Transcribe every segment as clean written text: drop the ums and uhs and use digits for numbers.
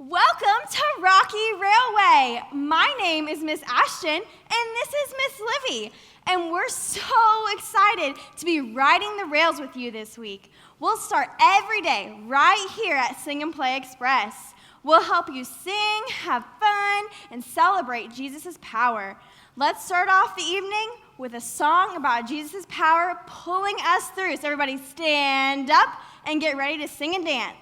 Welcome to Rocky Railway. My name is Miss Ashton, and this is Miss Livy. And we're so excited to be riding the rails with you this week. We'll start every day right here at Sing and Play Express. We'll help you sing, have fun, and celebrate Jesus' power. Let's start off the evening with a song about Jesus' power pulling us through. So everybody stand up and get ready to sing and dance.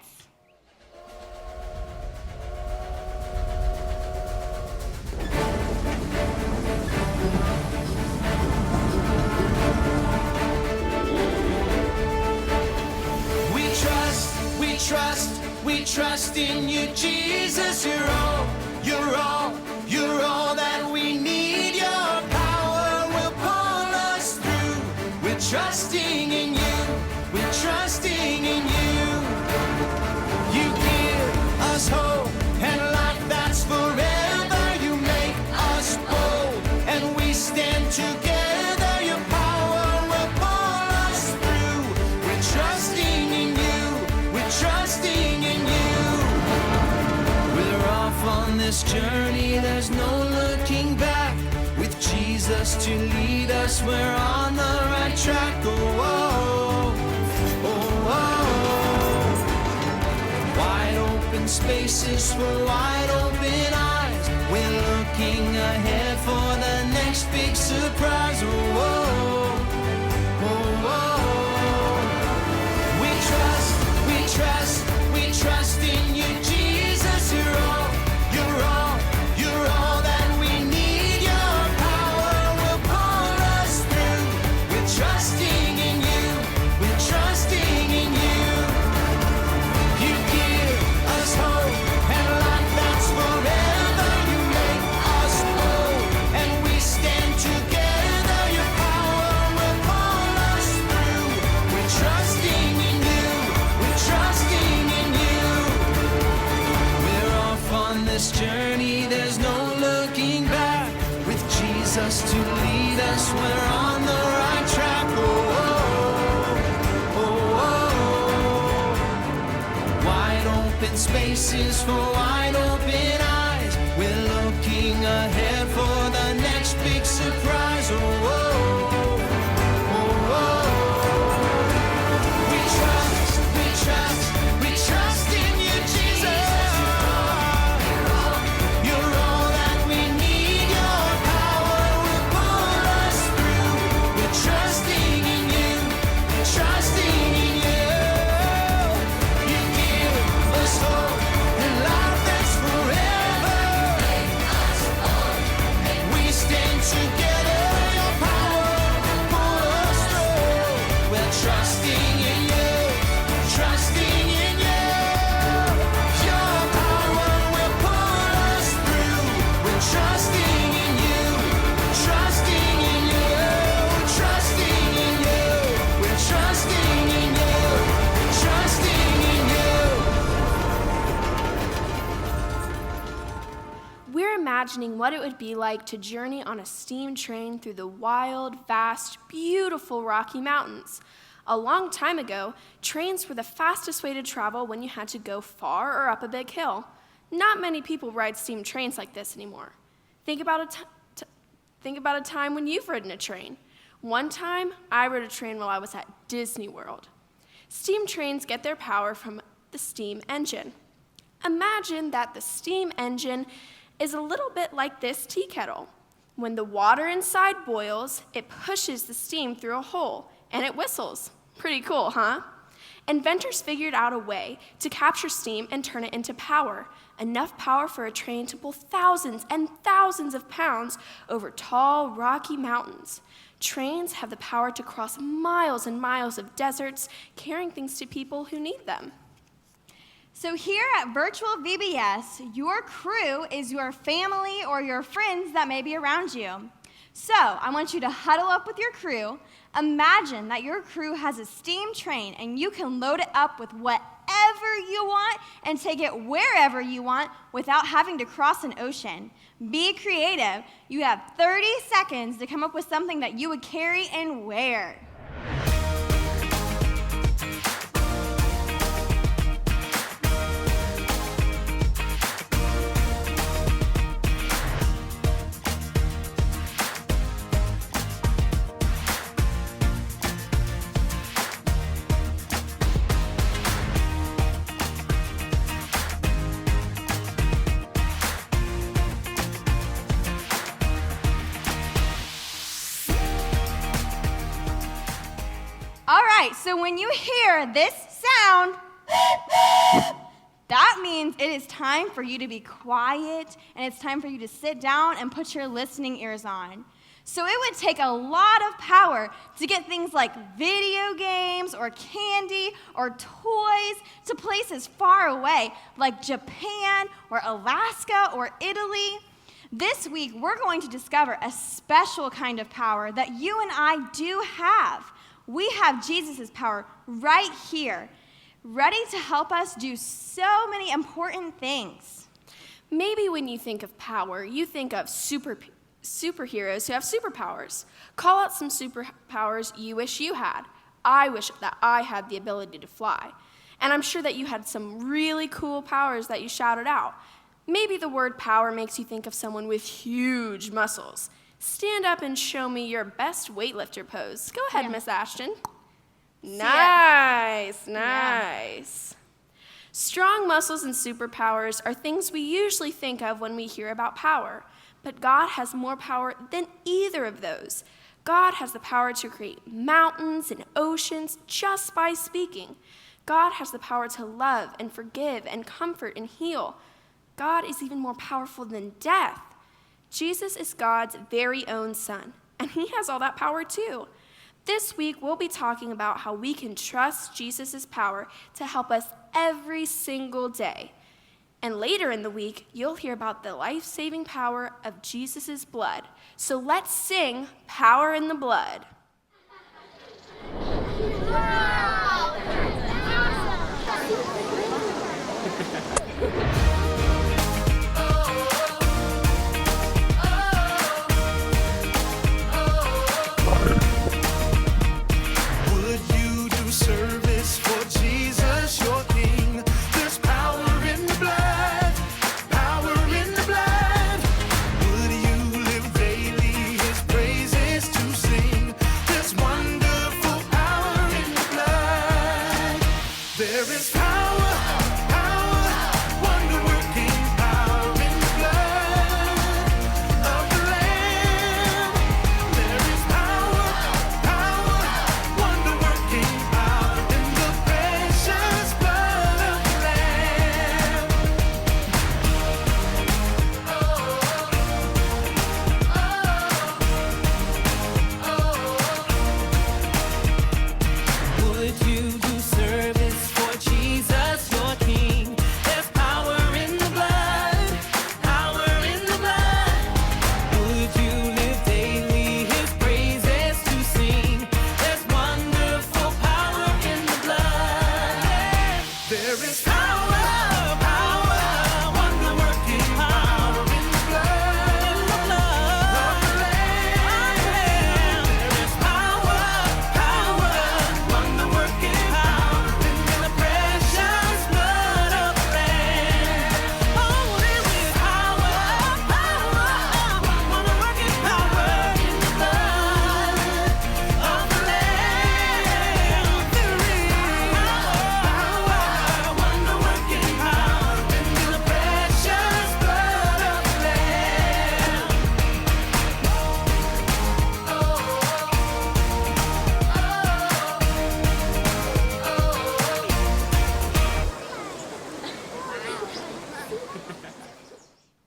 We trust in you, Jesus. You're all that we need. Your power will pull us through. We're trusting in you. We're trusting in you. You give us hope and life that's forever. You make us bold and we stand together. Your power will pull us through. We're trusting in you. We're trusting in you. We're off on this journey, there's no looking back. With Jesus to lead us, we're on the right track. Oh, oh, oh, oh. Wide open spaces for wide open eyes. We're looking ahead for the next big surprise. Oh, oh, oh, oh. We trust in you, Jesus. You're all that we need. Your power will pull us through. We're trusting in you. We're trusting in you. You give us hope and life that's forever. You make us bold and we stand together. Your power will pull us through. We're trusting in you. We're trusting in you. We're off on this journey, there's no looking back. With Jesus to lead us, we're on the right track. Oh, oh, oh, oh. Wide open spaces for wide open eyes. We're looking ahead for the next big surprise. Oh, oh, oh, oh. We trust in you, Jesus. You're all that we need. Your power will pull us through. We're trusting in you. We're trusting in you. You give us hope and life that's forever. And we stand together. Your power will pull us through. We're trusting in you. Trusting in you. Your power will pull us through. We're trusting in you. Trusting in you. Trusting in you. We're trusting in you. Trusting in you. We're imagining what it would be like to journey on a steam train through the wild, vast, beautiful Rocky Mountains. A long time ago, trains were the fastest way to travel when you had to go far or up a big hill. Not many people ride steam trains like this anymore. Think about a time when you've ridden a train. One time, I rode a train while I was at Disney World. Steam trains get their power from the steam engine. Imagine that the steam engine is a little bit like this tea kettle. When the water inside boils, it pushes the steam through a hole, and it whistles. Pretty cool, huh? Inventors figured out a way to capture steam and turn it into power, enough power for a train to pull thousands and thousands of pounds over tall, rocky mountains. Trains have the power to cross miles and miles of deserts, carrying things to people who need them. So here at Virtual VBS, your crew is your family or your friends that may be around you. So I want you to huddle up with your crew. Imagine that your crew has a steam train and you can load it up with whatever you want and take it wherever you want without having to cross an ocean. Be creative. You have 30 seconds to come up with something that you would carry and wear. so when you hear this sound, that means it is time for you to be quiet, and it's time for you to sit down and put your listening ears on. So it would take a lot of power to get things like video games or candy or toys to places far away, like Japan or Alaska or Italy. This week, we're going to discover a special kind of power that you and I do have. We have Jesus' power right here, ready to help us do so many important things. Maybe when you think of power, you think of superheroes who have superpowers. Call out some superpowers you wish you had. I wish that I had the ability to fly. And I'm sure that you had some really cool powers that you shouted out. Maybe the word power makes you think of someone with huge muscles. Stand up and show me your best weightlifter pose. Go ahead, Miss Ashton. Nice. Strong muscles and superpowers are things we usually think of when we hear about power. But God has more power than either of those. God has the power to create mountains and oceans just by speaking. God has the power to love and forgive and comfort and heal. God is even more powerful than death. Jesus is God's very own Son, and he has all that power too. This week, we'll be talking about how we can trust Jesus' power to help us every single day. And later in the week, you'll hear about the life-saving power of Jesus' blood. So let's sing Power in the Blood. Would you do service for Jesus, your King? There's power in the blood, power in the blood. Would you live daily his praises to sing? There's wonderful power in the blood. There is power, wonder-working power in the blood of the Lamb. There is power, wonder-working power in the precious blood of the Lamb. Would you do service for Jesus, your King? There's power in the blood, power in the blood. Would you live daily his praises to sing? There's wonderful power in the blood. There is power, wonder-working power in the blood of the Lamb. There is power, wonder-working power in the precious blood of the Lamb. Oh, there is power, wonder-working power in the blood of the Lamb. There is power, wonder-working power in the precious blood of the Lamb.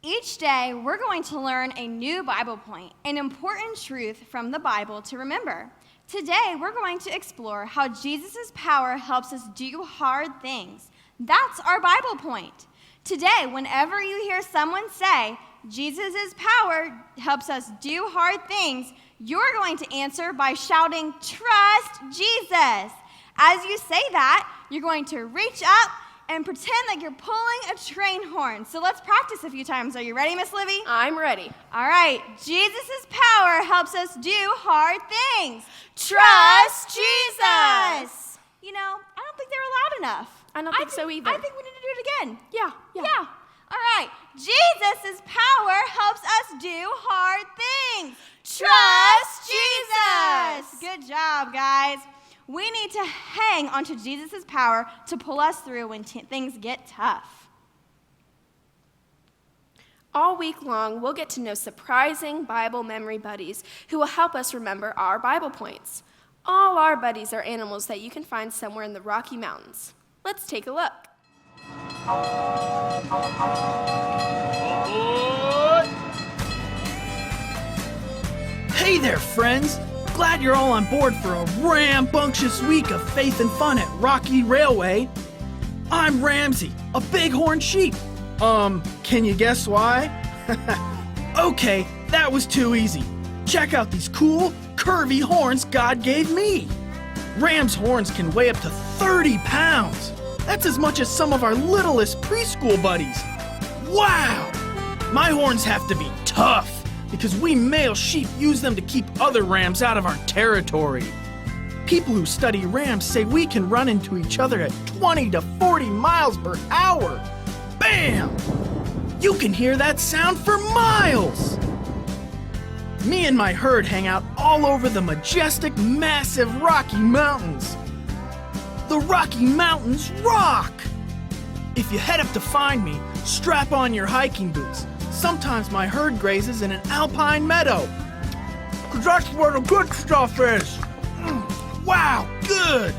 Each day, we're going to learn a new Bible point, an important truth from the Bible to remember. Today, we're going to explore how Jesus' power helps us do hard things. That's our Bible point. Today, whenever you hear someone say, Jesus' power helps us do hard things, you're going to answer by shouting, "Trust Jesus." As you say that, you're going to reach up and pretend like you're pulling a train horn. So let's practice a few times. Are you ready, Miss Livy? I'm ready. All right. Jesus' power helps us do hard things. Trust Jesus. You know, I don't think they were loud enough. I don't think so either. I think we need to do it again. Yeah. All right. Jesus' power helps us do hard things. Trust Jesus. Good job, guys. We need to hang onto Jesus' power to pull us through when things get tough. All week long, we'll get to know surprising Bible memory buddies who will help us remember our Bible points. All our buddies are animals that you can find somewhere in the Rocky Mountains. Let's take a look. Hey there, friends! Glad you're all on board for a rambunctious week of faith and fun at Rocky Railway. I'm Ramsey, a bighorn sheep. Can you guess why? Okay, that was too easy. Check out these cool, curvy horns God gave me. Ram's horns can weigh up to 30 pounds. That's as much as some of our littlest preschool buddies. Wow! My horns have to be tough because we male sheep use them to keep other rams out of our territory. People who study rams say we can run into each other at 20 to 40 miles per hour. Bam! You can hear that sound for miles! Me and my herd hang out all over the majestic, massive Rocky Mountains. The Rocky Mountains rock! If you head up to find me, strap on your hiking boots. Sometimes my herd grazes in an alpine meadow. 'Cause that's where the good stuff is. Wow, good!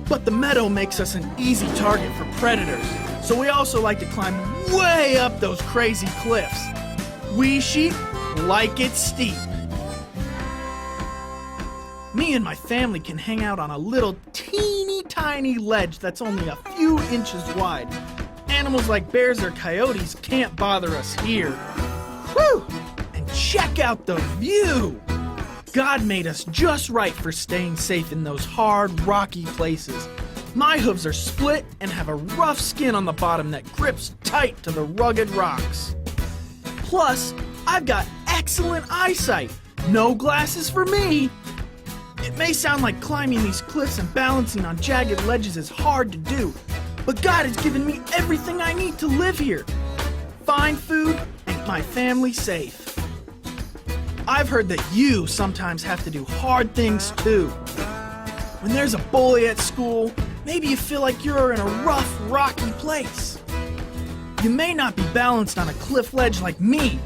But the meadow makes us an easy target for predators, so we also like to climb way up those crazy cliffs. We sheep like it steep. Me and my family can hang out on a little teeny tiny ledge that's only a few inches wide. Animals like bears or coyotes can't bother us here. Whew! And check out the view! God made us just right for staying safe in those hard, rocky places. My hooves are split and have a rough skin on the bottom that grips tight to the rugged rocks. Plus, I've got excellent eyesight. No glasses for me. It may sound like climbing these cliffs and balancing on jagged ledges is hard to do, but God has given me everything I need to live here. Fine food and my family safe. I've heard that you sometimes have to do hard things too. When there's a bully at school, maybe you feel like you're in a rough, rocky place. You may not be balanced on a cliff ledge like me,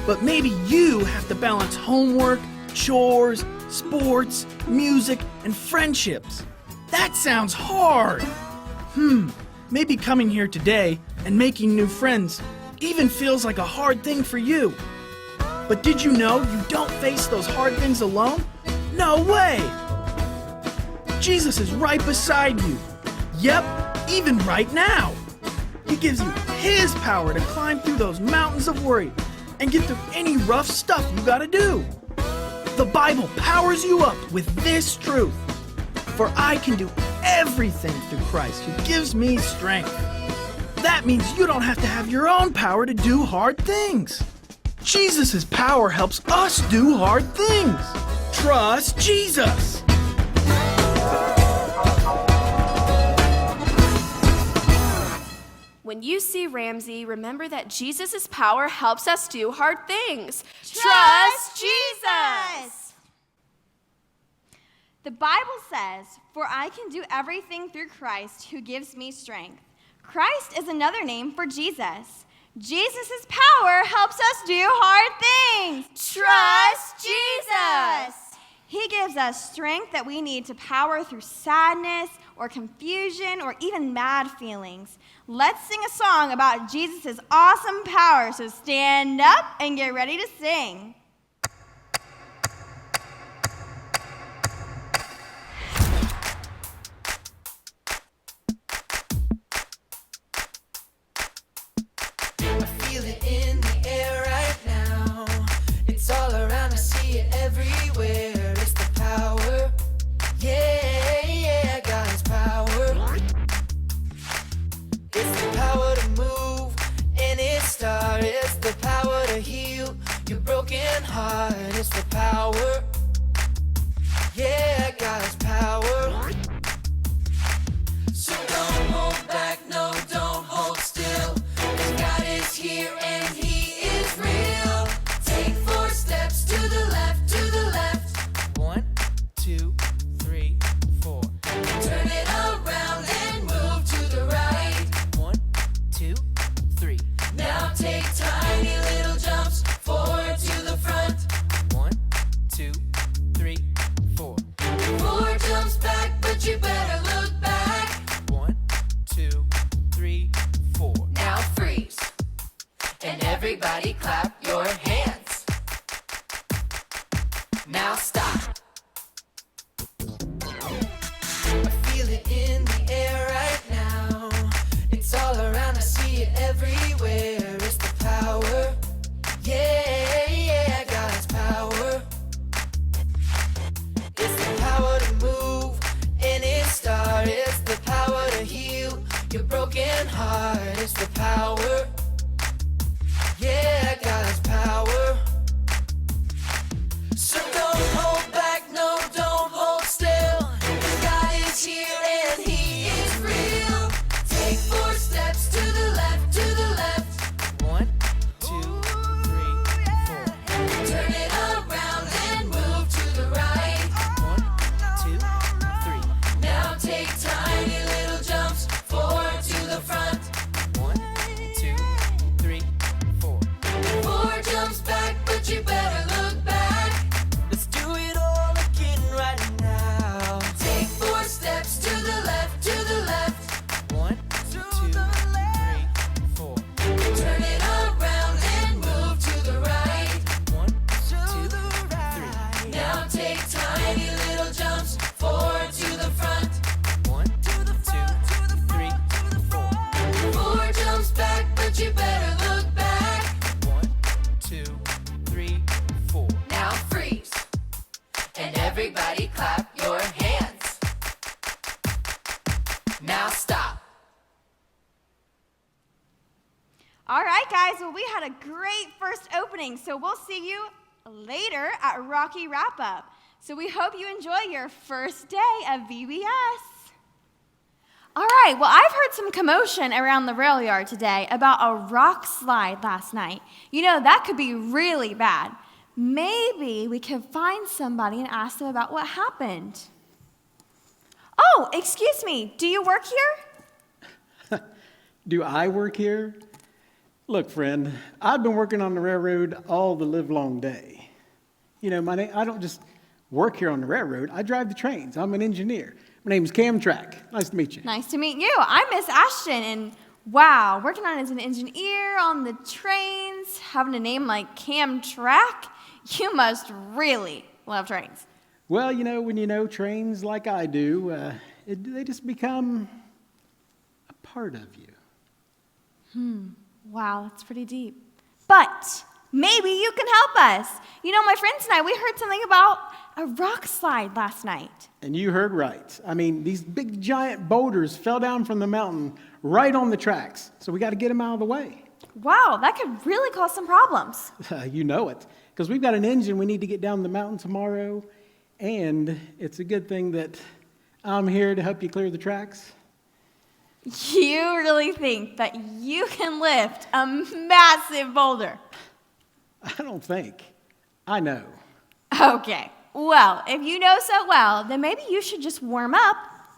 but maybe you have to balance homework, chores, sports, music, and friendships. That sounds hard. Maybe coming here today and making new friends even feels like a hard thing for you. But did you know you don't face those hard things alone? No way! Jesus is right beside you. Yep, even right now. He gives you His power to climb through those mountains of worry and get through any rough stuff you gotta do. The Bible powers you up with this truth. For I can do everything through Christ who gives me strength. That means you don't have to have your own power to do hard things. Jesus' power helps us do hard things. Trust Jesus. When you see Ramsey, remember that Jesus' power helps us do hard things. Trust Jesus! The Bible says, "For I can do everything through Christ who gives me strength." Christ is another name for Jesus. Jesus' power helps us do hard things. Trust Jesus! He gives us strength that we need to power through sadness or confusion or even mad feelings. Let's sing a song about Jesus' awesome power, so stand up and get ready to sing. I feel it in the air right now. It's all around, I see it everywhere. It's the power. Yeah, yeah, God's power. It's the power to move any star. It's the power to heal your broken heart. It's the power. Yeah, God's power. So don't hold back, no, don't hold still. 'Cause God is here and He is real. Take 4 steps to the left, to the left. 1, 2, 3, 4. Turn it around and move to the right. 1, 2, 3. Now take tiny little jumps forward to the front. 1, 2, 3, 4. everybody clap your hands. Now stop. I feel it in the air right now. It's all around, I see it everywhere. It's the power. Yeah, God's power. It's the power to move any star. It's the power to heal your broken heart. It's the power. Yeah, God's power. So don't hold back, no, don't hold still. God is here and He is real. Take 4 steps to the left, to the left. 1, 2, 3, 4. Turn it around and move to the right. 1, 2, 3. Now take tiny little jumps forward to the front. 1, 2, 3, 4. 4 jumps back, but you better look back. Let's do it all again right now. Take 4 steps to the left, to the left. 1, 2, 3, 4. Turn it around and move to the right. 1, 2, 3. Now take tiny little jumps forward to the front. 1, 2, 3, 4. 4 jumps back, but you better look back. 1, 2, 3, 4. Now freeze. And everybody clap your hands. Now stop. All right, guys. Well, we had a great first opening, so we'll see you later at Rocky Wrap Up. So we hope you enjoy your first day of VBS. All right, well, I've heard some commotion around the rail yard today about a rock slide last night. You know, that could be really bad. Maybe we could find somebody and ask them about what happened. Oh, excuse me, do you work here? Do I work here? Look, friend, I've been working on the railroad all the livelong day. You know, I don't just work here on the railroad. I drive the trains. I'm an engineer. My name's Camtrack. Nice to meet you. Nice to meet you. I'm Miss Ashton, and wow, working on as an engineer on the trains, having a name like Camtrack, you must really love trains. Well, you know, when you know trains like I do, they just become a part of you. Wow, that's pretty deep. But maybe you can help us. You know, my friends and I, we heard something about a rock slide last night. And you heard right. I mean, these big giant boulders fell down from the mountain right on the tracks. So we got to get them out of the way. Wow, that could really cause some problems. You know it. Because we've got an engine we need to get down the mountain tomorrow. And it's a good thing that I'm here to help you clear the tracks. You really think that you can lift a massive boulder? I don't think. I know. Okay, well, if you know so well, then maybe you should just warm up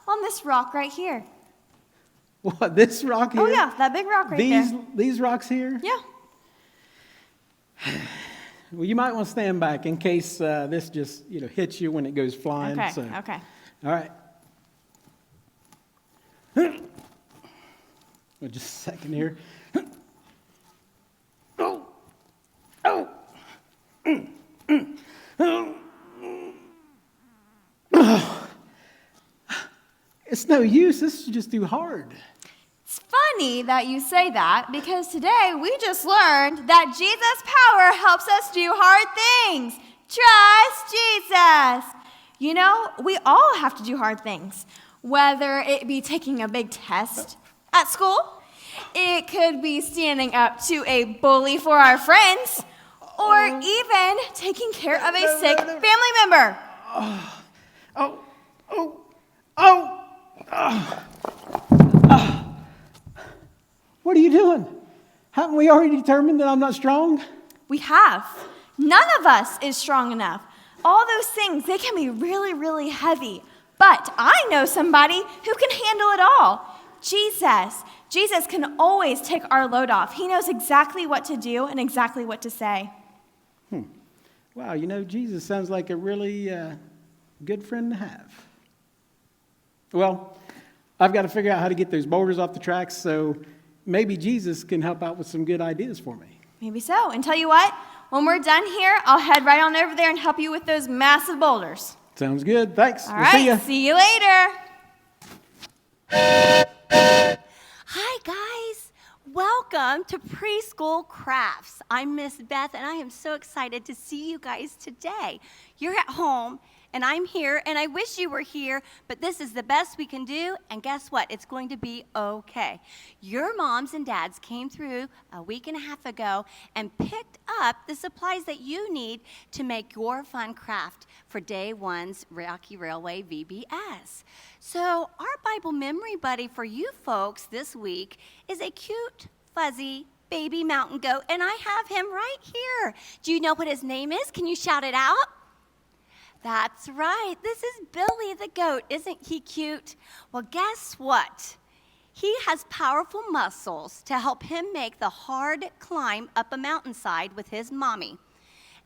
on this rock right here. What, this rock here? Oh yeah, that big rock right there. These rocks here? Yeah. Well, you might want to stand back in case this just, hits you when it goes flying. Okay, okay. All right. Well, just a second here. It's no use. This is just too hard. It's funny that you say that because today we just learned that Jesus' power helps us do hard things. Trust Jesus. You know, we all have to do hard things, whether it be taking a big test at school, it could be standing up to a bully for our friends, or even taking care of a sick family member. What are you doing? Haven't we already determined that I'm not strong? We have. None of us is strong enough. All those things, they can be really, really heavy. But I know somebody who can handle it all. Jesus. Jesus can always take our load off. He knows exactly what to do and exactly what to say. Wow, Jesus sounds like a really good friend to have. Well, I've got to figure out how to get those boulders off the tracks, so maybe Jesus can help out with some good ideas for me. Maybe so. And tell you what, when we're done here, I'll head right on over there and help you with those massive boulders. Sounds good. Thanks. All We'll see ya. right, see you later. Hi, guys. Welcome to Preschool Crafts. I'm Miss Beth, and I am so excited to see you guys today. You're at home, and I'm here, and I wish you were here, but this is the best we can do, and guess what? It's going to be okay. Your moms and dads came through a week and a half ago and picked up the supplies that you need to make your fun craft for Day 1's Rocky Railway VBS. So our Bible memory buddy for you folks this week is a cute, fuzzy baby mountain goat, and I have him right here. Do you know what his name is? Can you shout it out? That's right. This is Billy the goat. Isn't he cute? Well, guess what? He has powerful muscles to help him make the hard climb up a mountainside with his mommy.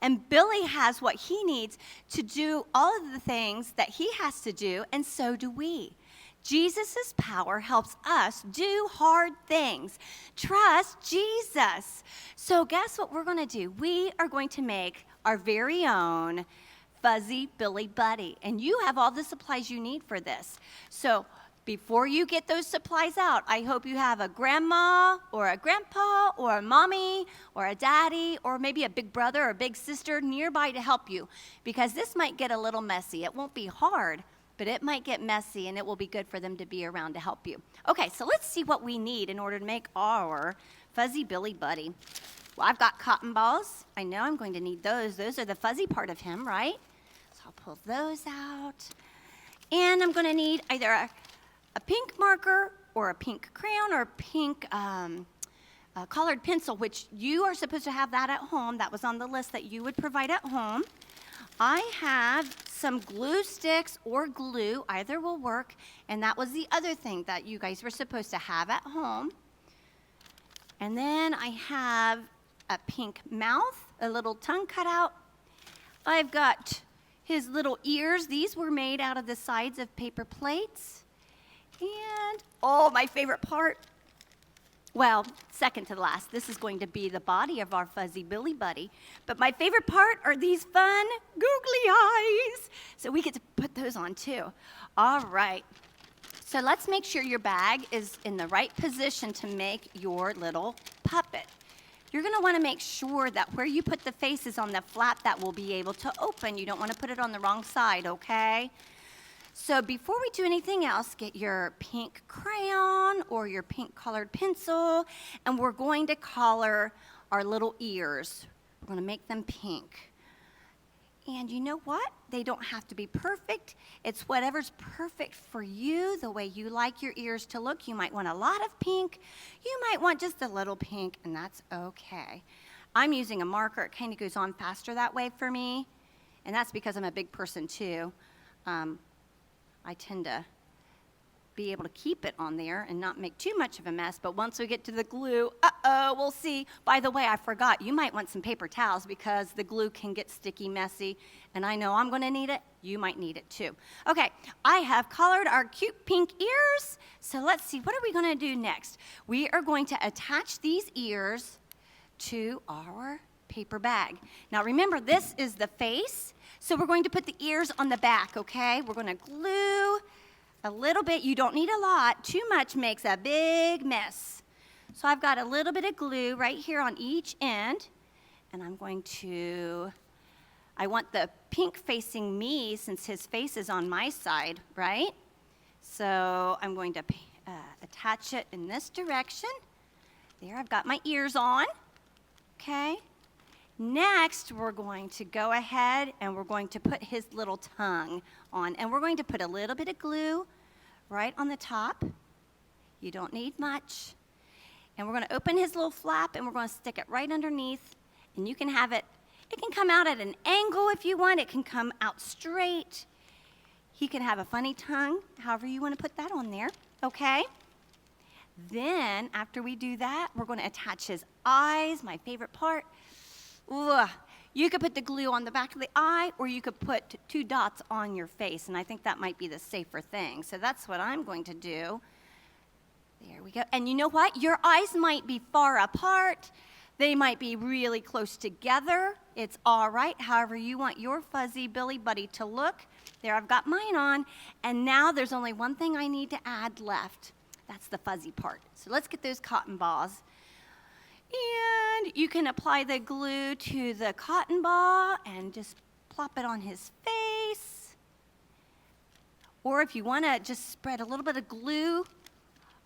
And Billy has what he needs to do all of the things that he has to do, and so do we. Jesus' power helps us do hard things. Trust Jesus. So guess what we're going to do? We are going to make our very own Fuzzy Billy Buddy. And you have all the supplies you need for this. So before you get those supplies out, I hope you have a grandma or a grandpa or a mommy or a daddy or maybe a big brother or a big sister nearby to help you, because this might get a little messy. It won't be hard, but it might get messy, and it will be good for them to be around to help you. Okay, so let's see what we need in order to make our Fuzzy Billy Buddy. Well, I've got cotton balls. I know I'm going to need those. Those are the fuzzy part of him, right? So I'll pull those out. And I'm going to need either a pink marker or a pink crayon or a pink colored pencil, which you are supposed to have that at home. That was on the list that you would provide at home. I have some glue sticks or glue. Either will work. And that was the other thing that you guys were supposed to have at home. And then I have a pink mouth, a little tongue cut out. I've got his little ears. These were made out of the sides of paper plates. And, oh, my favorite part. Well, second to the last, this is going to be the body of our Fuzzy Billy Buddy. But my favorite part are these fun googly eyes. So we get to put those on too. All right. So let's make sure your bag is in the right position to make your little puppet. You're going to want to make sure that where you put the face is on the flap that will be able to open. You don't want to put it on the wrong side, okay? So before we do anything else, get your pink crayon or your pink colored pencil, and we're going to color our little ears. We're going to make them pink. And you know what? They don't have to be perfect. It's whatever's perfect for you, the way you like your ears to look. You might want a lot of pink. You might want just a little pink, and that's okay. I'm using a marker. It kind of goes on faster that way for me, and that's because I'm a big person too. I tend to be able to keep it on there and not make too much of a mess, but once we get to the glue, we'll see. By the way, I forgot, you might want some paper towels because the glue can get sticky, messy, and I know I'm gonna need it. You might need it too. Okay, I have colored our cute pink ears, so let's see, what are we gonna do next? We are going to attach these ears to our paper bag. Now remember, this is the face, so we're going to put the ears on the back, okay? We're gonna glue a little bit. You don't need a lot. Too much makes a big mess. So I've got a little bit of glue right here on each end, and I'm going to, I want the pink facing me since his face is on my side, right? So I'm going to attach it in this direction. There, I've got my ears on, okay? Next, we're going to go ahead and we're going to put his little tongue on, and we're going to put a little bit of glue right on the top. You don't need much. And we're going to open his little flap, and we're going to stick it right underneath, and you can have it, it can come out at an angle if you want. It can come out straight. He can have a funny tongue, however you want to put that on there, okay? Then, after we do that, we're going to attach his eyes, my favorite part. Ugh. You could put the glue on the back of the eye, or you could put 2 dots on your face, and I think that might be the safer thing. So that's what I'm going to do. There we go. And you know what? Your eyes might be far apart. They might be really close together. It's all right, however you want your fuzzy Billy Buddy to look. There, I've got mine on. And now there's only one thing I need to add left. That's the fuzzy part. So let's get those cotton balls. And you can apply the glue to the cotton ball and just plop it on his face. Or if you want to just spread a little bit of glue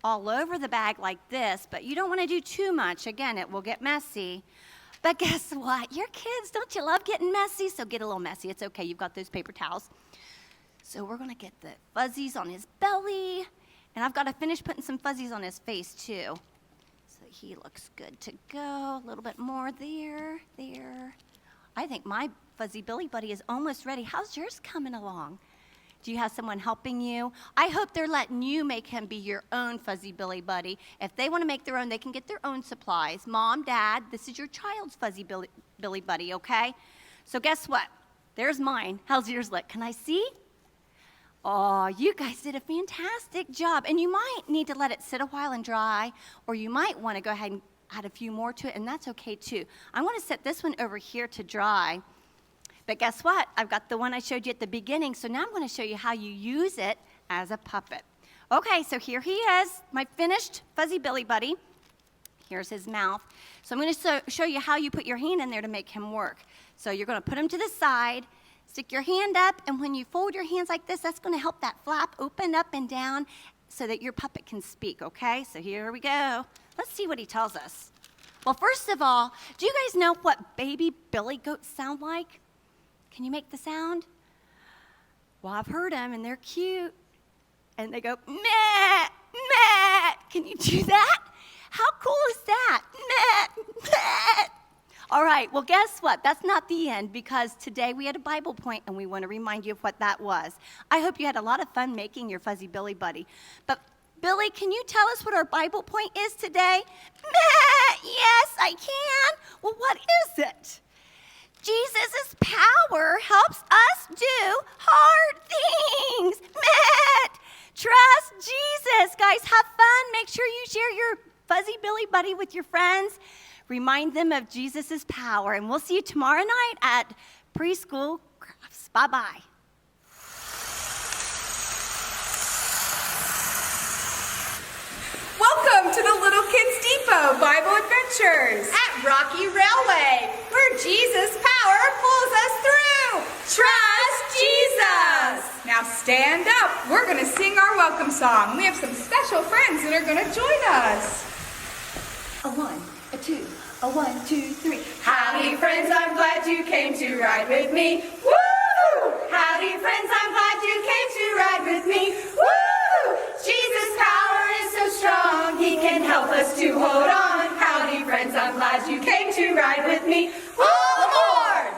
all over the bag like this, but you don't want to do too much. Again, it will get messy. But guess what? Your kids, don't you love getting messy? So get a little messy. It's okay. You've got those paper towels. So we're going to get the fuzzies on his belly. And I've got to finish putting some fuzzies on his face, too. So he looks good to go. A little bit more there. I think my fuzzy Billy Buddy is almost ready. How's yours coming along? Do you have someone helping you? I hope they're letting you make him be your own fuzzy Billy Buddy. If they want to make their own, they can get their own supplies. Mom, Dad, this is your child's fuzzy Billy Buddy, okay? So guess what? There's mine. How's yours look? Can I see? Oh, you guys did a fantastic job. And you might need to let it sit a while and dry, or you might want to go ahead and add a few more to it, and that's okay too. I want to set this one over here to dry. But guess what? I've got the one I showed you at the beginning, so now I'm going to show you how you use it as a puppet. Okay, so here he is, my finished fuzzy Billy Buddy. Here's his mouth. So I'm going to show you how you put your hand in there to make him work. So you're going to put him to the side, stick your hand up, and when you fold your hands like this, that's going to help that flap open up and down so that your puppet can speak, okay? So here we go. Let's see what he tells us. Well, first of all, do you guys know what baby billy goats sound like? Can you make the sound? Well, I've heard them, and they're cute. And they go, meh, meh. Can you do that? How cool is that? Meh, meh. All right, well, guess what? That's not the end, because today we had a Bible point, and we want to remind you of what that was. I hope you had a lot of fun making your fuzzy Billy Buddy. But, Billy, can you tell us what our Bible point is today? Meh, yes, I can. Well, what is it? Jesus' power helps us do hard things. Meh. Trust Jesus. Guys, have fun. Make sure you share your fuzzy Billy Buddy with your friends. Remind them of Jesus' power. And we'll see you tomorrow night at Preschool Crafts. Bye-bye. Welcome to the Little Kids Depot Bible Adventures at Rocky Railway, where Jesus' power pulls us through. Trust Jesus! Now stand up. We're going to sing our welcome song. We have some special friends that are going to join us. A 1, a 2, a 1, 2, 3. Howdy, friends, I'm glad you came to ride with me. Woo! Howdy, friends, I'm glad you came to ride with me. Woo! Jesus' power is so strong, he can help us to hold on. Howdy, friends, I'm glad you came to ride with me. All aboard!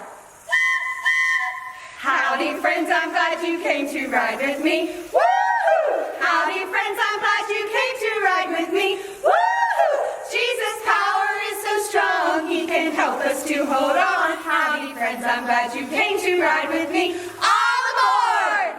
Howdy, friends, I'm glad you came to ride with me. Woo! Howdy, friends, I'm glad you came to ride with me. Woo! Jesus' power is so strong, he can help us to hold on. Howdy, friends, I'm glad you came to ride with me. All aboard!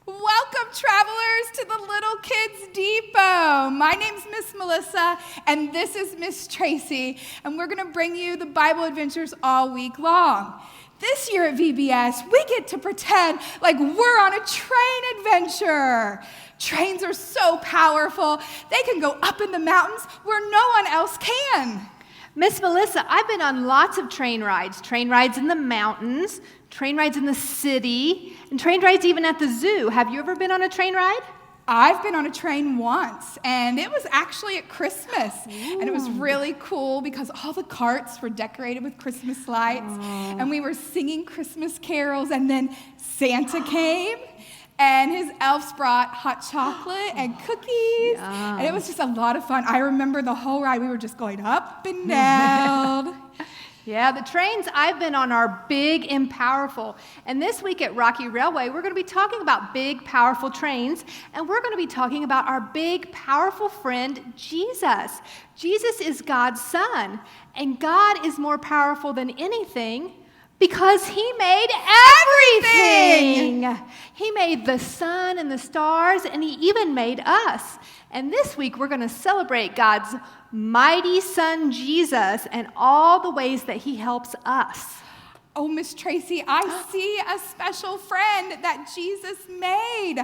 Welcome, travelers, to the Little Kids Depot. My name's Miss Melissa, and this is Miss Tracy, and we're going to bring you the Bible adventures all week long. This year at VBS, we get to pretend like we're on a train adventure. Trains are so powerful, they can go up in the mountains where no one else can. Miss Melissa, I've been on lots of train rides in the mountains, train rides in the city, and train rides even at the zoo. Have you ever been on a train ride? I've been on a train once, and it was actually at Christmas. Ooh. And it was really cool because all the carts were decorated with Christmas lights, and we were singing Christmas carols, and then Santa came, and his elves brought hot chocolate and cookies, and it was just a lot of fun. I remember the whole ride, we were just going up and down. Yeah, the trains I've been on are big and powerful. And this week at Rocky Railway, we're going to be talking about big, powerful trains, and we're going to be talking about our big, powerful friend, Jesus. Jesus is God's Son, and God is more powerful than anything, Because he made everything. He made the sun and the stars, and he even made us. And this week, we're going to celebrate God's mighty Son, Jesus, and all the ways that he helps us. Oh, Miss Tracy, I see a special friend that Jesus made.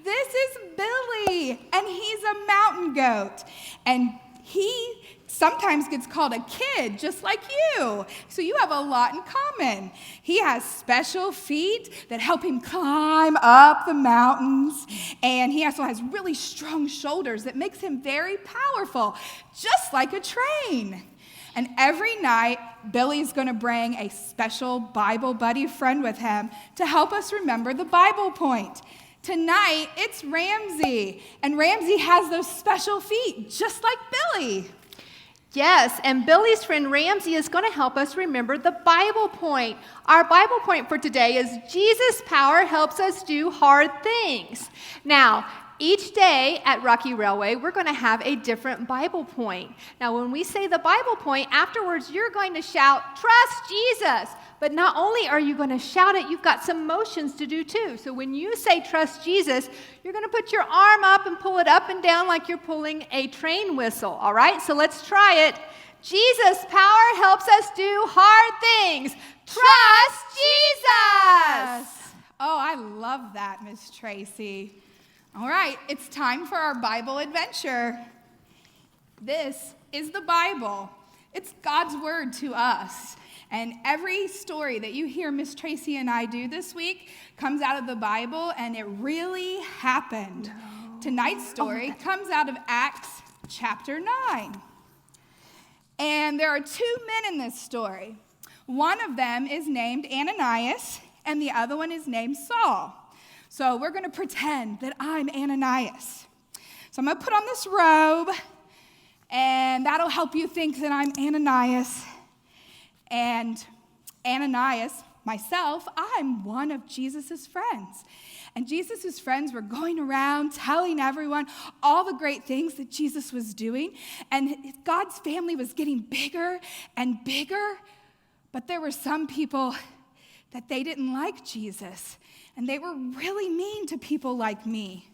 This is Billy, and he's a mountain goat. And he sometimes gets called a kid, just like you. So you have a lot in common. He has special feet that help him climb up the mountains. And he also has really strong shoulders that makes him very powerful, just like a train. And every night, Billy's going to bring a special Bible buddy friend with him to help us remember the Bible point. Tonight, it's Ramsey. And Ramsey has those special feet, just like Billy. Yes, and Billy's friend Ramsey is going to help us remember the Bible point. Our Bible point for today is Jesus' power helps us do hard things. Now, each day at Rocky Railway, we're going to have a different Bible point. Now, when we say the Bible point, afterwards you're going to shout, "Trust Jesus." But not only are you going to shout it, you've got some motions to do too. So when you say "Trust Jesus," you're going to put your arm up and pull it up and down like you're pulling a train whistle, all right? So let's try it. Jesus' power helps us do hard things. Trust Jesus! Oh, I love that, Miss Tracy. All right, it's time for our Bible adventure. This is the Bible. It's God's word to us. And every story that you hear Miss Tracy and I do this week comes out of the Bible, and it really happened. No. Tonight's story comes out of Acts chapter 9. And there are two men in this story. One of them is named Ananias, and the other one is named Saul. So we're going to pretend that I'm Ananias. So I'm going to put on this robe, and that'll help you think that I'm Ananias. And Ananias, myself, I'm one of Jesus' friends. And Jesus' friends were going around telling everyone all the great things that Jesus was doing. And God's family was getting bigger and bigger. But there were some people that they didn't like Jesus. And they were really mean to people like me.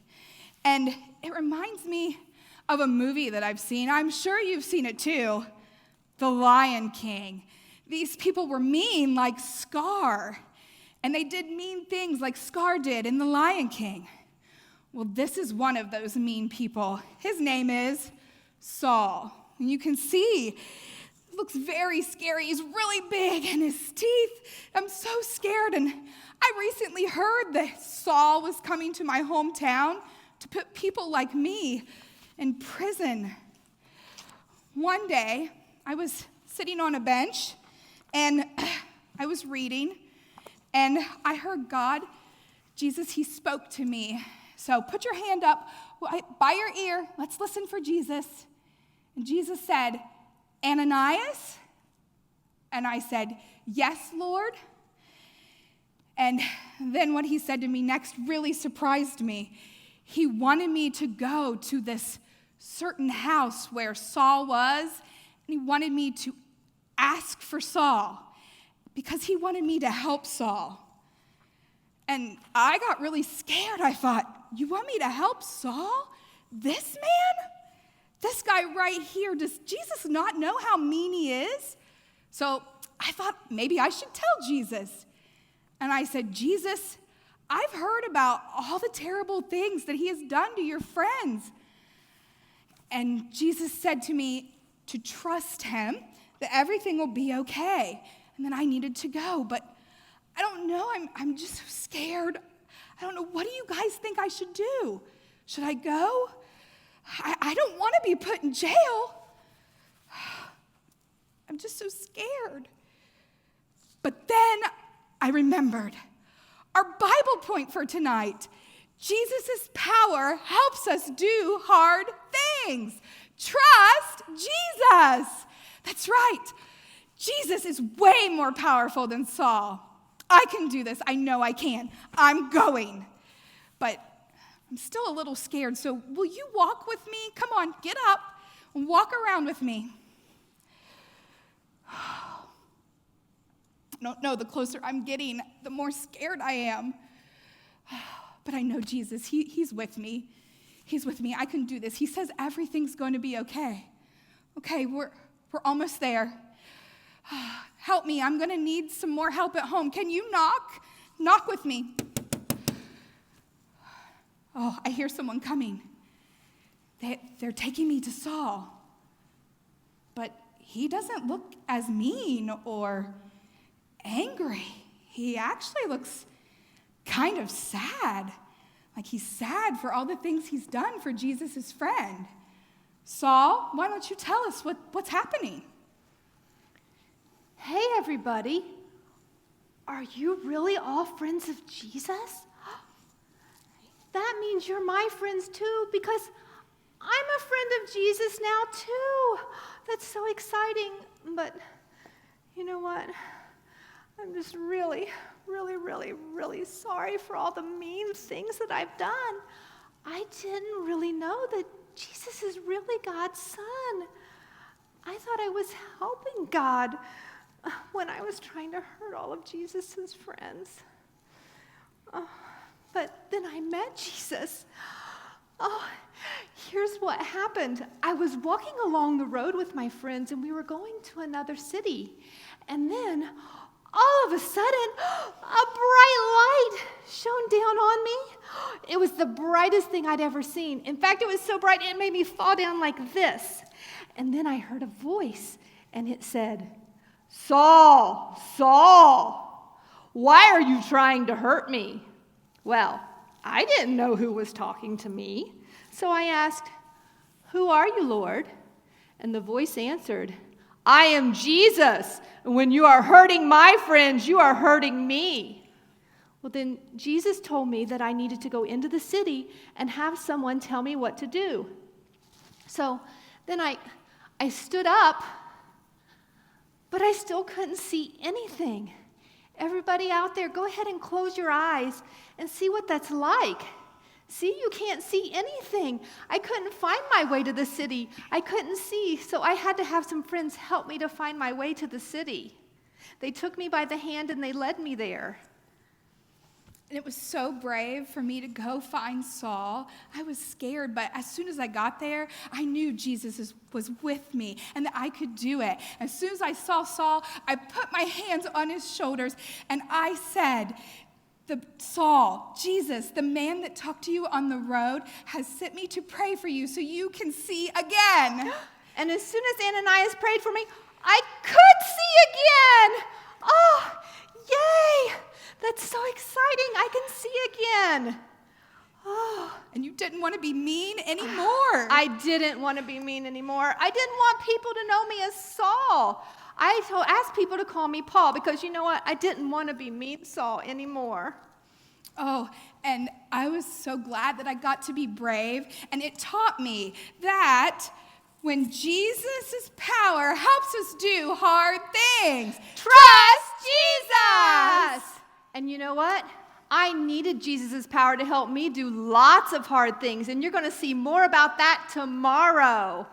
And it reminds me of a movie that I've seen. I'm sure you've seen it too. The Lion King. These people were mean like Scar. And they did mean things like Scar did in The Lion King. Well, this is one of those mean people. His name is Saul. And you can see, he looks very scary. He's really big, and his teeth, I'm so scared. And I recently heard that Saul was coming to my hometown to put people like me in prison. One day, I was sitting on a bench, and I was reading, and I heard God, Jesus, he spoke to me. So put your hand up by your ear. Let's listen for Jesus. And Jesus said, "Ananias?" And I said, "Yes, Lord." And then what he said to me next really surprised me. He wanted me to go to this certain house where Saul was, and he wanted me to ask for Saul because he wanted me to help Saul. And I got really scared. I thought, you want me to help Saul? This man? This guy right here, does Jesus not know how mean he is? So I thought maybe I should tell Jesus. And I said, Jesus, I've heard about all the terrible things that he has done to your friends. And Jesus said to me to trust him, that everything will be okay. And then I needed to go, but I don't know, I'm just so scared. I don't know, what do you guys think I should do? Should I go? I don't want to be put in jail. I'm just so scared. But then I remembered our Bible point for tonight. Jesus' power helps us do hard things. Trust Jesus. That's right. Jesus is way more powerful than Saul. I can do this. I know I can. I'm going. But I'm still a little scared, so will you walk with me? Come on, get up and walk around with me. don't know. The closer I'm getting, the more scared I am. But I know Jesus. He's with me. He's with me. I can do this. He says everything's going to be okay. Okay, we're almost there. Help me. I'm going to need some more help at home. Can you knock? Knock with me. Oh, I hear someone coming. They're taking me to Saul. But he doesn't look as mean or angry. He actually looks kind of sad. Like he's sad for all the things he's done for Jesus' friend. Saul, why don't you tell us what's happening? Hey, everybody. Are you really all friends of Jesus? That means you're my friends too, because I'm a friend of Jesus now too. That's so exciting. But you know what? I'm just really sorry for all the mean things that I've done. I didn't really know that Jesus is really God's son. I thought I was helping God when I was trying to hurt all of Jesus' friends. But then I met Jesus. Oh, here's what happened. I was walking along the road with my friends, and we were going to another city. And then, all of a sudden, a bright light shone down on me. It was the brightest thing I'd ever seen. In fact, it was so bright, it made me fall down like this. And then I heard a voice, and it said, "Saul, Saul, why are you trying to hurt me?" Well, I didn't know who was talking to me, so I asked, "Who are you, Lord?" And the voice answered, "I am Jesus, and when you are hurting my friends, you are hurting me." Well, then Jesus told me that I needed to go into the city and have someone tell me what to do. So then I stood up, but I still couldn't see anything. Everybody out there, go ahead and close your eyes and see what that's like. See, you can't see anything. I couldn't find my way to the city. I couldn't see, so I had to have some friends help me to find my way to the city. They took me by the hand and they led me there. And it was so brave for me to go find Saul. I was scared, but as soon as I got there, I knew Jesus was with me and that I could do it. As soon as I saw Saul, I put my hands on his shoulders and I said, "Saul, Jesus, the man that talked to you on the road, has sent me to pray for you so you can see again." And as soon as Ananias prayed for me, I could see again. Oh, yay! That's so exciting. I can see again. Oh. And you didn't want to be mean anymore. I didn't want to be mean anymore. I didn't want people to know me as Saul. I asked people to call me Paul because you know what? I didn't want to be mean Saul anymore. Oh, and I was so glad that I got to be brave, and it taught me that when Jesus' power helps us do hard things, trust Jesus! And you know what? I needed Jesus' power to help me do lots of hard things, and you're going to see more about that tomorrow.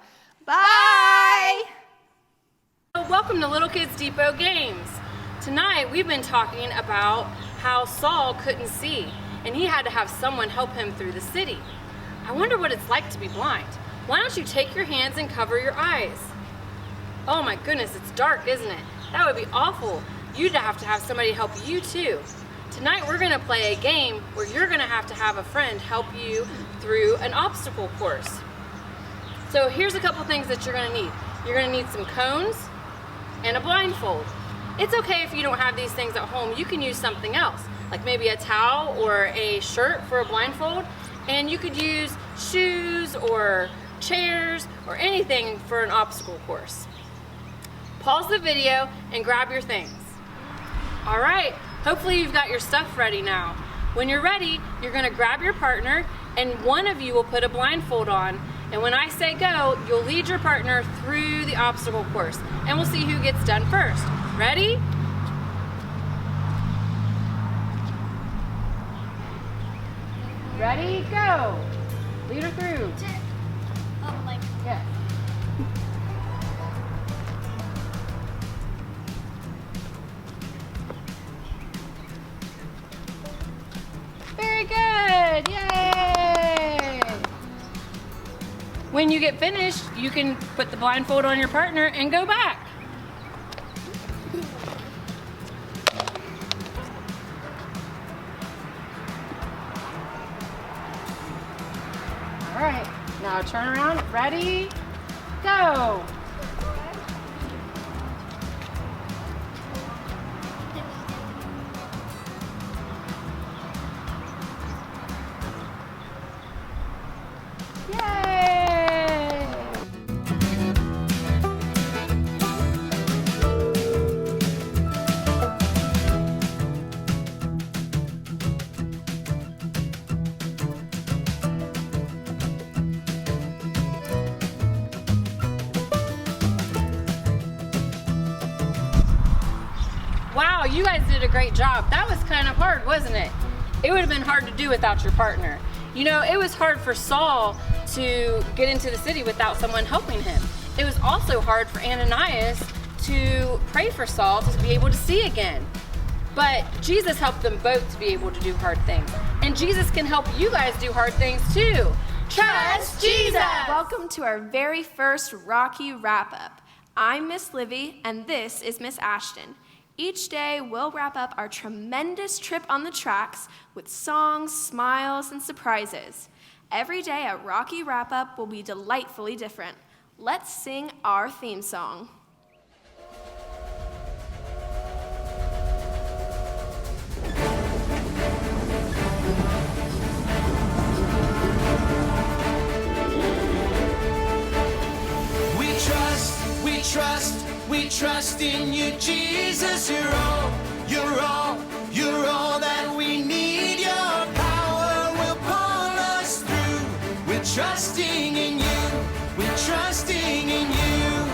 Bye! Welcome to Little Kids Depot Games. Tonight we've been talking about how Saul couldn't see, and he had to have someone help him through the city. I wonder what it's like to be blind. Why don't you take your hands and cover your eyes? Oh my goodness, it's dark, isn't it? That would be awful. You'd have to have somebody help you too. Tonight we're going to play a game where you're going to have a friend help you through an obstacle course. So here's a couple things that you're going to need. You're going to need some cones and a blindfold. It's okay if you don't have these things at home. You can use something else, like maybe a towel or a shirt for a blindfold, and you could use shoes or chairs or anything for an obstacle course. Pause the video and grab your things. All right, hopefully you've got your stuff ready now. When you're ready, you're going to grab your partner and one of you will put a blindfold on. And when I say go, you'll lead your partner through the obstacle course. And we'll see who gets done first. Ready? Ready, go. Lead her through. Yes. When you get finished, you can put the blindfold on your partner and go back. All right, now turn around, ready, go. Yay! Wow, you guys did a great job. That was kind of hard, wasn't it? It would have been hard to do without your partner. You know, it was hard for Saul to get into the city without someone helping him. It was also hard for Ananias to pray for Saul to be able to see again. But Jesus helped them both to be able to do hard things. And Jesus can help you guys do hard things too. Trust Jesus! Welcome to our very first Rocky Wrap-Up. I'm Miss Livy, and this is Miss Ashton. Each day, we'll wrap up our tremendous trip on the tracks with songs, smiles, and surprises. Every day at Rocky Wrap-Up will be delightfully different. Let's sing our theme song. We trust in you, Jesus. You're all that we need. Your power will pull us through. We're trusting in you. We're trusting in you.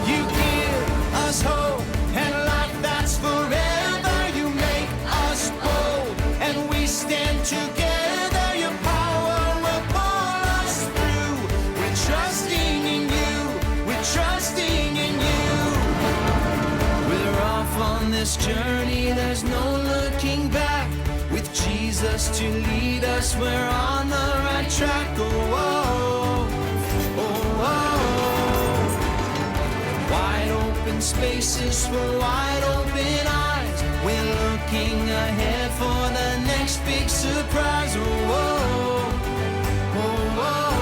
You give us hope and life that's forever. You make us bold and we stand together. Your power will pull us through. We're trusting in you. We're trusting in you. We're off on this journey. There's no looking back. With Jesus to lead us, we're on the right track. Oh, oh, oh, oh. Wide open spaces for wide open eyes. We're looking ahead for the next big surprise. Oh, oh, oh, oh.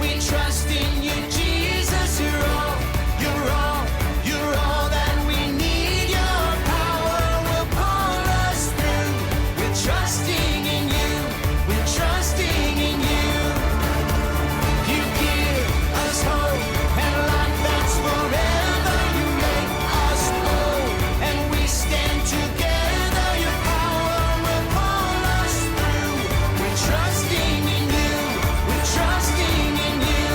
We trust in you, Jesus. You're all that we need. Your power will pull us through. We're trusting in you. We're trusting in you. You give us hope and life that's forever. You make us bold and we stand together. Your power will pull us through. We're trusting in you. We're trusting in you.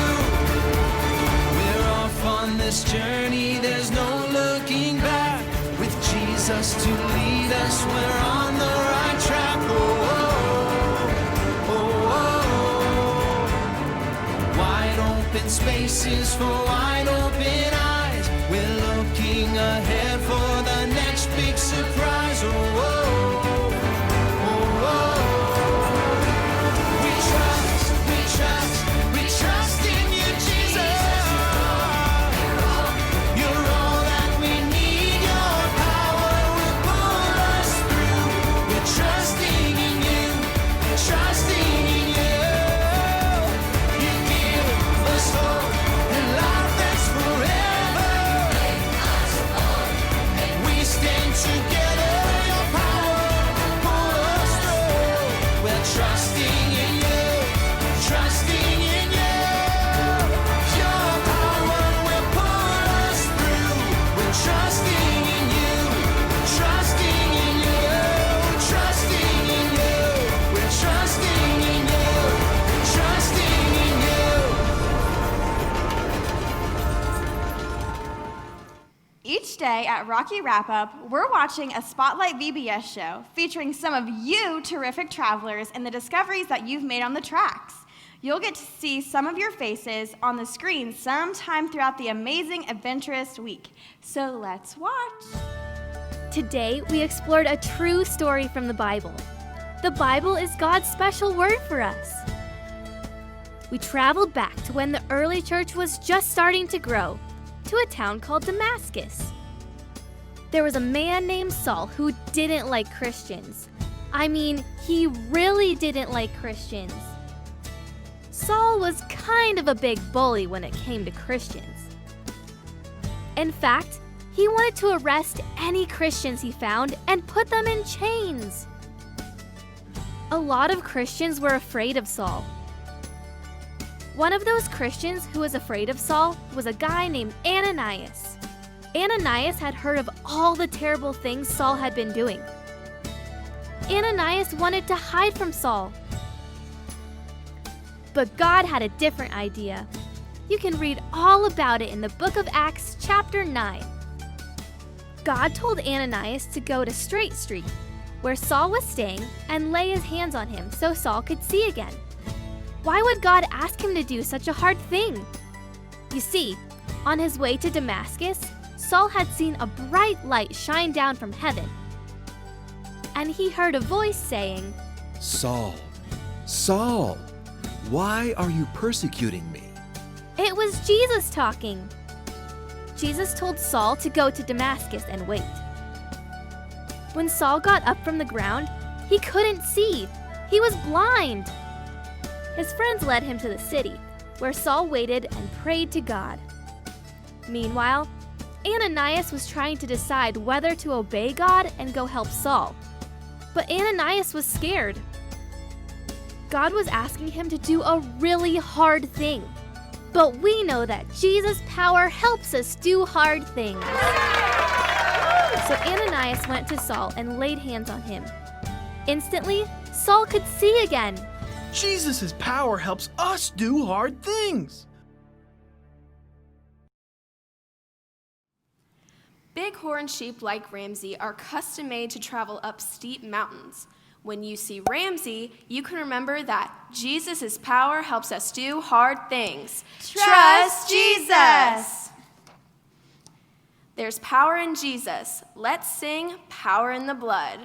We're off on this journey. There's no looking back. With Jesus to lead us, we're on the right track. Oh, oh, oh, oh. Wide open spaces for wide open eyes. We're looking ahead for the next big surprise. Oh, oh, oh, oh. We trust in you, Jesus. You're all that we need. Your power will pull us through. We're trusting in you. We're trusting in you. You give us hope and life that's forever. We stand together. Your power pull us through. We're trusting in you. Trusting in you. Your power will pull us through. We're trusting in you. Trusting in you. Trusting in you. We're trusting in you. Trusting in you. Each day at Rocky Wrap-Up, we're watching a Spotlight VBS show featuring some of you terrific travelers and the discoveries that you've made on the tracks. You'll get to see some of your faces on the screen sometime throughout the amazing, adventurous week. So let's watch. Today, we explored a true story from the Bible. The Bible is God's special word for us. We traveled back to when the early church was just starting to grow, to a town called Damascus. There was a man named Saul who didn't like Christians. I mean, he really didn't like Christians. Saul was kind of a big bully when it came to Christians. In fact, he wanted to arrest any Christians he found and put them in chains. A lot of Christians were afraid of Saul. One of those Christians who was afraid of Saul was a guy named Ananias. Ananias had heard of all the terrible things Saul had been doing. Ananias wanted to hide from Saul. But God had a different idea. You can read all about it in the book of Acts, chapter 9. God told Ananias to go to Straight Street, where Saul was staying, and lay his hands on him so Saul could see again. Why would God ask him to do such a hard thing? You see, on his way to Damascus, Saul had seen a bright light shine down from heaven. And he heard a voice saying, "Saul, Saul, why are you persecuting me?" It was Jesus talking. Jesus told Saul to go to Damascus and wait. When Saul got up from the ground, he couldn't see. He was blind. His friends led him to the city, where Saul waited and prayed to God. Meanwhile, Ananias was trying to decide whether to obey God and go help Saul. But Ananias was scared. God was asking him to do a really hard thing. But we know that Jesus' power helps us do hard things. So Ananias went to Saul and laid hands on him. Instantly, Saul could see again. Jesus' power helps us do hard things. Bighorn sheep like Ramsey are custom made to travel up steep mountains. When you see Ramsey, you can remember that Jesus' power helps us do hard things. Trust Jesus. There's power in Jesus. Let's sing Power in the Blood.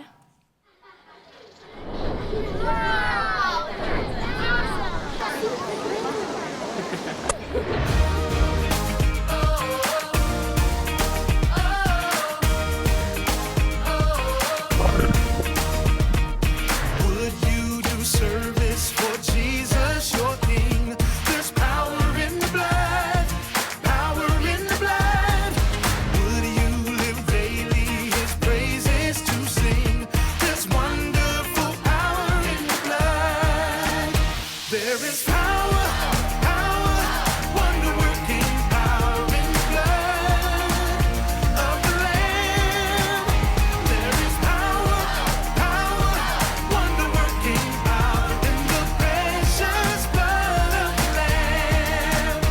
Service for Jesus, your King. There's power in the blood, power in the blood. Would you live daily his praises to sing? There's wonderful power in the blood. There is power, power, wonder-working power in the blood of the Lamb. There is power, power, wonder-working power in the precious blood of the Lamb.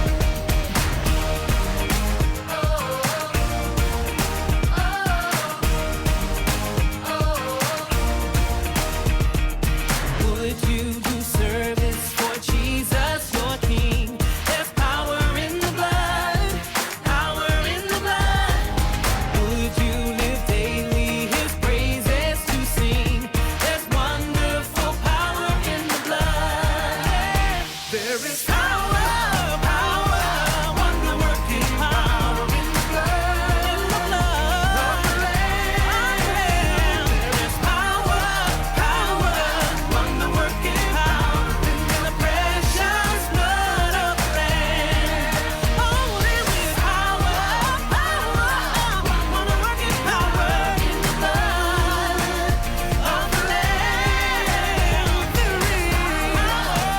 Would you do service for Jesus, your King? There's power in the blood, power in the blood. Would you live daily his praises to sing? There's wonderful power in the blood. There is power, power, wonder-working power in the blood of the Lamb. There is power, power, wonder-working power in the precious blood of the Lamb. Oh, there is power, power, wonder-working power in the blood of the Lamb. There is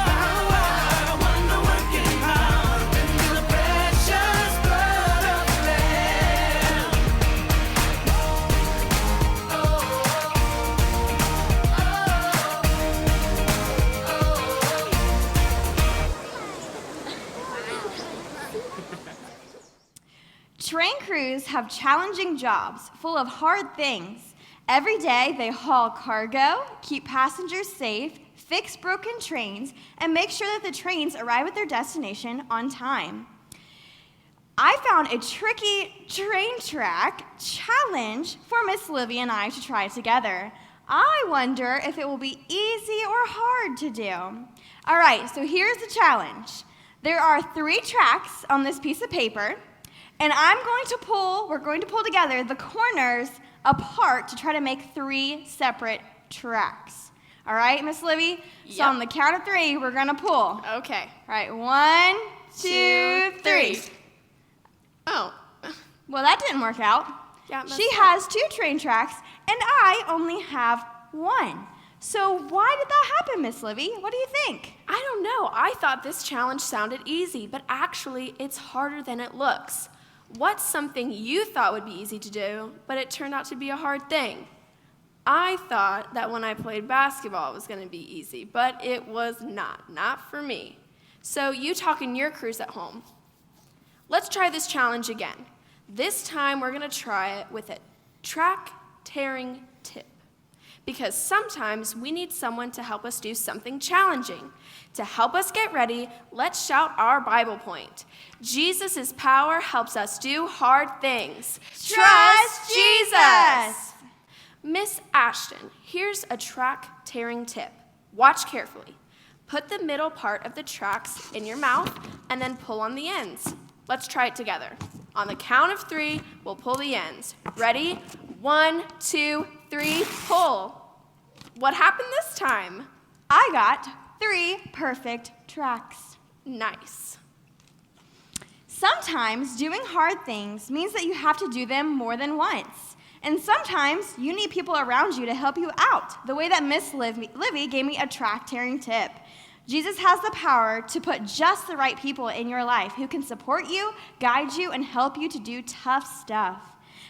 power, wonder-working power in the precious blood of the Lamb. Train crews have challenging jobs full of hard things. Every day they haul cargo, keep passengers safe, fix broken trains, and make sure that the trains arrive at their destination on time. I found a tricky train track challenge for Miss Livy and I to try together. I wonder if it will be easy or hard to do. All right, so here's the challenge. There are 3 tracks on this piece of paper, and we're going to pull together the corners apart to try to make 3 separate tracks. All right, Miss Livy? Yep. So on the count of 3, we're gonna pull. Okay. All right, 1, 2, 3. Oh. Well, that didn't work out. Yeah, it messed She up. has 2 train tracks, and I only have 1. So why did that happen, Miss Livy? What do you think? I don't know. I thought this challenge sounded easy, but actually it's harder than it looks. What's something you thought would be easy to do, but it turned out to be a hard thing? I thought that when I played basketball it was going to be easy, but it was not for me. So you talk in your crews at home. Let's try this challenge again. This time we're going to try it with a track tearing tip. Because sometimes we need someone to help us do something challenging. To help us get ready, let's shout our Bible point. Jesus' power helps us do hard things. Trust Jesus! Miss Ashton, here's a track tearing tip. Watch carefully. Put the middle part of the tracks in your mouth and then pull on the ends. Let's try it together. On the count of 3, we'll pull the ends. Ready? 1, 2, 3, pull. What happened this time? I got 3 perfect tracks. Nice. Sometimes doing hard things means that you have to do them more than once. And sometimes you need people around you to help you out, the way that Miss Livy gave me a track-tearing tip. Jesus has the power to put just the right people in your life who can support you, guide you, and help you to do tough stuff.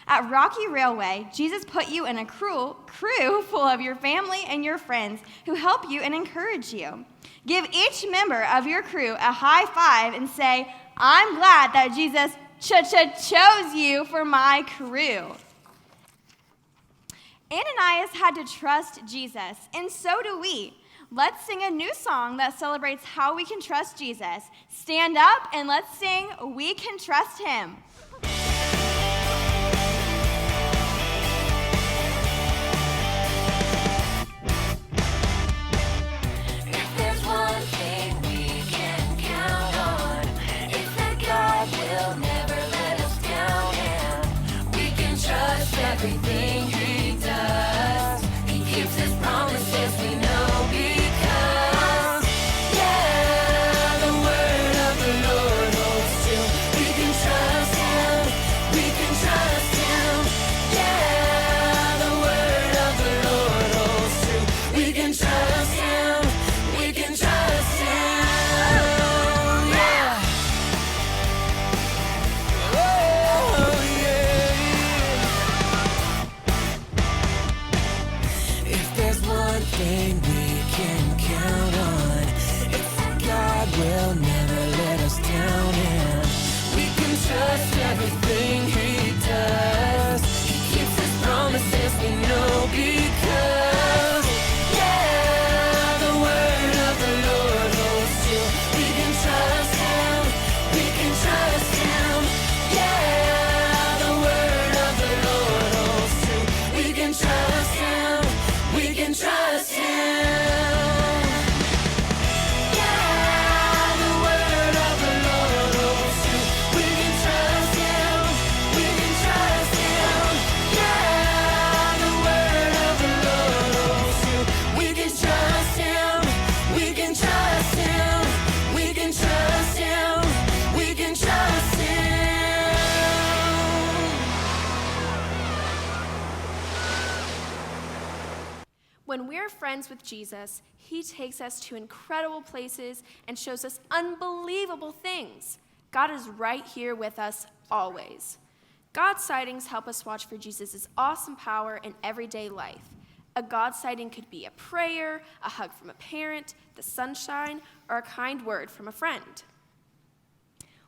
At Rocky Railway, Jesus put you in a crew full of your family and your friends who help you and encourage you. Give each member of your crew a high five and say, "I'm glad that Jesus chose you for my crew." Ananias had to trust Jesus, and so do we. Let's sing a new song that celebrates how we can trust Jesus. Stand up and let's sing "We Can Trust Him." If there's one thing we can count on, it's that God will never let us down, and we can trust everything He does. He keeps His promises, we know, because, yeah, the word of the Lord holds true. We can trust Him, we can trust Him, yeah, the word of the Lord holds true. We can trust Him, we can trust Him, yeah. Oh, yeah. If there's one thing we can count on, it's that God will never let us down, and we can trust everything He does. He keeps His promises, we know, because, yeah, the word of the Lord holds true. We can trust Him, we can trust Him, yeah, the word of the Lord holds true. We can trust Him, we can trust Him, yeah, the word of the Lord holds true. We can trust Him, we can trust Him, yeah, the word of the Lord holds true. We can trust Him, we can trust Him, we can trust Him, we can trust Him. When we're friends with Jesus, He takes us to incredible places and shows us unbelievable things. God is right here with us always. God sightings help us watch for Jesus' awesome power in everyday life. A God sighting could be a prayer, a hug from a parent, the sunshine, or a kind word from a friend.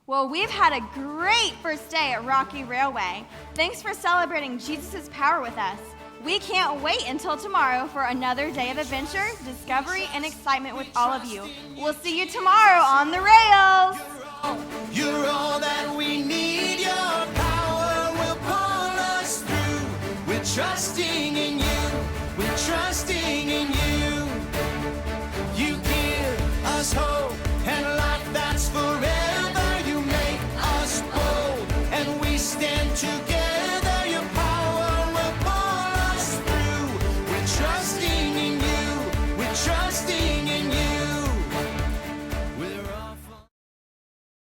Well, we've had a great first day at Rocky Railway. Thanks for celebrating Jesus' power with us. We can't wait until tomorrow for another day of adventure, discovery, and excitement with all of you. We'll see you tomorrow on the rails. You're all that we need. Your power will pull us through. We're trusting in you. We're trusting us hope.